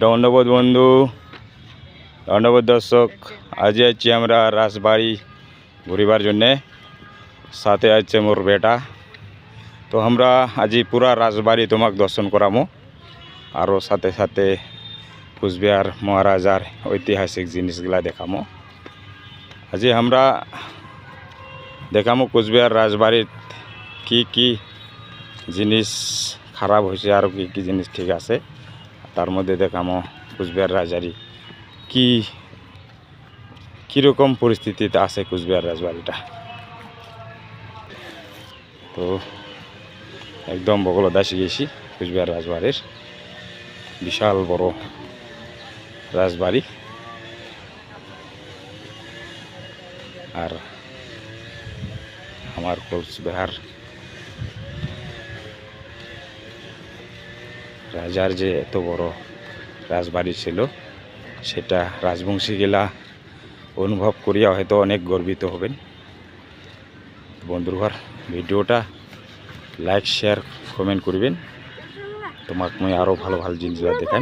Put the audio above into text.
দণ্ডবোধ বন্ধু, দণ্ডবোধ দর্শক, আজ আছি আমরা রাজবাড়ি ঘুরিবার জন্যে। সাথে আছে মোর বেটা। তো আমরা আজি পুরা রাজবাড়ি তোমাক দর্শন করামো, আরও সাথে সাথে কুচবিহার মহারাজার ঐতিহাসিক জিনিসগুলা দেখামো। আজি আমরা দেখামো কুচবিহার রাজবাড়ির কি কি জিনিস খারাপ হয়েছে আর কি কি জিনিস ঠিক আছে। তার মধ্যে দেখামো কুচবিহার রাজবাড়ি কীরকম পরিস্থিতিতে আছে কুচবিহার রাজবাড়িটা। তো একদম বগলদাসে গেছি কুচবিহার রাজবাড়ির, বিশাল বড় রাজবাড়ি। আর আমার কুচবিহার রাজার যে এত বড় রাজবাড়ি ছিল, সেটা রাজবংশীগুলা অনুভব করিয়া হয়তো অনেক গর্বিত হবেন। বন্ধুঘর, ভিডিওটা লাইক শেয়ার কমেন্ট করবেন, তোমাকে আমি আরও ভালো ভালো জিনিসগুলো দেখাই।